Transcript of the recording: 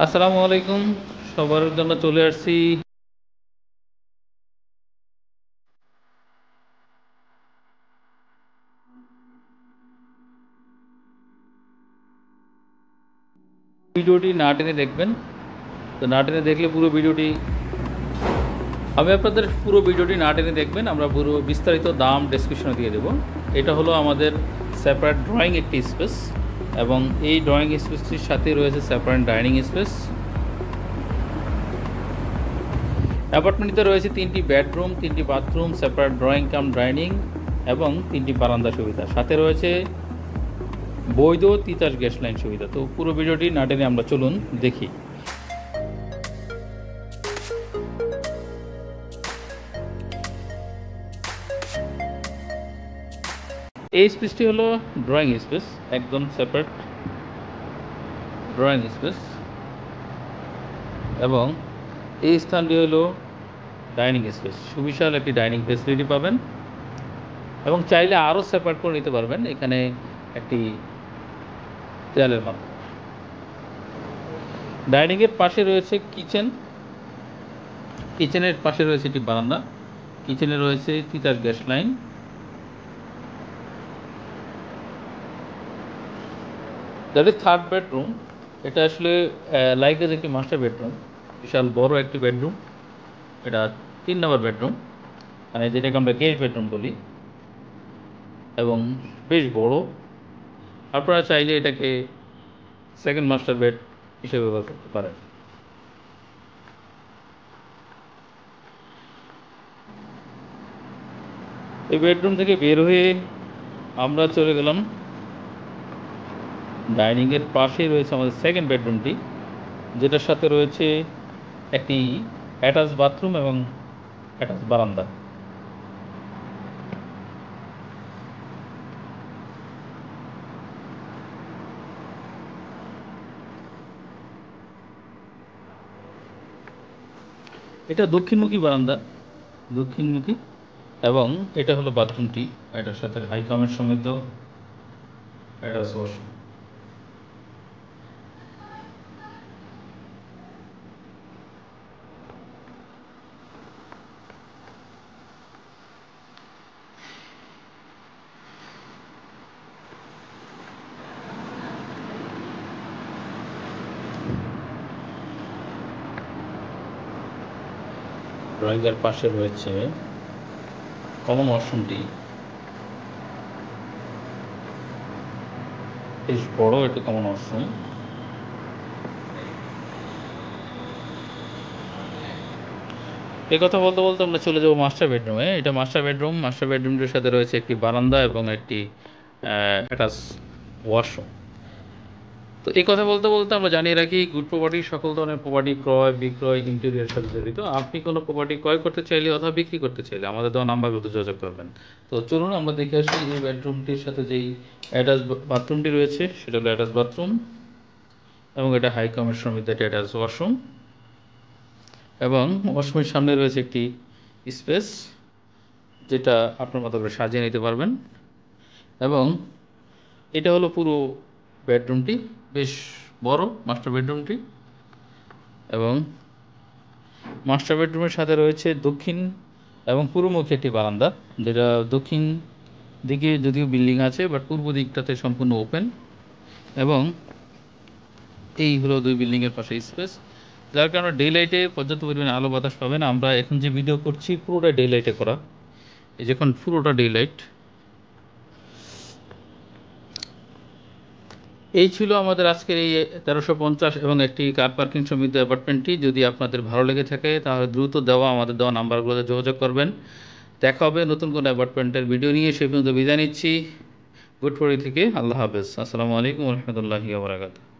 আসসালামু আলাইকুম। সবার জন্য চলে আসছি ভিডিওটি না টেনে দেখবেন। তো না টেনে দেখলে পুরো ভিডিওটি আমি আপনাদের পুরো ভিডিওটি না টেনে দেখবেন, আমরা পুরো বিস্তারিত দাম ডেসক্রিপশনে দিয়ে দেবো। এটা হলো আমাদের সেপারেট ড্রয়িং একটি স্পেস, এবং এই ড্রয়িং স্পেসটির সাথে রয়েছে সেপারেট ডাইনিং স্পেস। অ্যাপার্টমেন্টটিতে রয়েছে 3টি বেডরুম, 3টি bathroom, separate drawing cum dining এবং 3টি বারান্দা সুবিধা। সাথে রয়েছে বৈধ তিতাস গ্যাস লাইন সুবিধা। তো পুরো ভিডিওটি না টেনে আমরা চলুন দেখি। এই স্পেসটি হলো ড্রয়িং স্পেস, একদম সেপারেট ড্রয়িং স্পেস, এবং এই স্থানটি হলো ডাইনিং স্পেস। সুবিশাল একটি ডাইনিং ফেসিলিটি পাবেন, এবং চাইলে আরও সেপারেট করে নিতে পারবেন এখানে একটি দেয়ালের মাধ্যমে। ডাইনিংয়ের পাশে রয়েছে কিচেন, কিচেনের পাশে রয়েছে একটি বারান্দা, কিচেনে রয়েছে Titas gas line. That is third bedroom. এটা আসলে লাইক এজ একটি মাস্টার বেডরুম, বিশাল বড় একটি বেডরুম। এটা 3 নম্বর বেডরুম, মানে যেটাকে আমরা গেস্ট বেডরুম বলি, এবং বেশ বড়। আপনারা চাইলে এটাকে সেকেন্ড মাস্টার বেড হিসেবে ব্যবহার করতে পারেন। এই বেডরুম থেকে বের হয়ে আমরা চলে গেলাম ডাইনিংয়ের পাশেই রয়েছে আমাদের সেকেন্ড বেডরুমটি, যেটার সাথে রয়েছে একটি অ্যাটাচ বাথরুম এবং অ্যাটাচ বারান্দা। এটা দক্ষিণমুখী বারান্দা, দক্ষিণমুখী, এবং এটা হলো বাথরুমটি। এটার সাথে হাইকামের সমেত অ্যাটাচ ওয়াশরুম। ড্রয়িংয়ের পাশে রয়েছে কমন ওয়াশরুমটি, বেশ বড় একটি কমন ওয়াশরুম। এই কথা বলতে বলতে আমরা চলে যাবো মাস্টার বেডরুমে। এটা মাস্টার বেডরুম। মাস্টার বেডরুমটির সাথে রয়েছে একটি বারান্দা এবং একটি অ্যাটাচ ওয়াশরুম। তো এই কথা বলতে বলতে আমরা জানিয়ে রাখি, গুড প্রপার্টি সকল ধরনের প্রপার্টি ক্রয় বিক্রয় ইন্টেরিয়র সাথে জড়িত। আপনি কোনো প্রপার্টি ক্রয় করতে চাইলে অথবা বিক্রি করতে চাইলে আমাদের দেওয়া নাম্বারগুলোতে যোগাযোগ করবেন। তো চলুন আমরা দেখে আসি এই বেডরুমটির সাথে যেই অ্যাটাচ বাথরুমটি রয়েছে সেটা হলো অ্যাটাচ বাথরুম, এবং এটা হাই কমের সমিতি অ্যাটাচ ওয়াশরুম, এবং ওয়াশরুমের সামনে রয়েছে একটি স্পেস যেটা আপনার মতো করে সাজিয়ে নিতে পারবেন। এবং এটা হলো পুরো বেডরুমটি, বেশ বড় মাস্টার বেডরুমটি। এবং মাস্টার বেডরুমের সাথে রয়েছে দক্ষিণ এবং পূর্বমুখী একটি বারান্দা, যেটা দক্ষিণ দিকে যদিও বিল্ডিং আছে বাট পূর্ব দিকটাতে সম্পূর্ণ ওপেন। এবং এই হলো দুই বিল্ডিংয়ের পাশে স্পেস, যার কারণে ডে লাইটে পর্যাপ্ত পরিমাণে আলো বাতাস পাবেন। আমরা এখন যে ভিডিও করছি পুরোটা ডে লাইটে করা, এই যখন পুরোটা ডে লাইট। এই ছিল আমাদের আজকের এই 1350 এবং একটি কার পার্কিং সমিতি অ্যাপার্টমেন্টটি। যদি আপনাদের ভালো লেগে থাকে তাহলে দ্রুত আমাদের দেওয়া নাম্বারগুলোতে যোগাযোগ করবেন। দেখা হবে নতুন কোনো অ্যাপার্টমেন্টের ভিডিও নিয়ে। সেই পর্যন্ত বিদায় নিচ্ছি গুড ফরি থেকে। আল্লাহ হাফেজ। আসসালামু আলাইকুম রহমতুল্লাহি ওয়া বারাকাতুহু।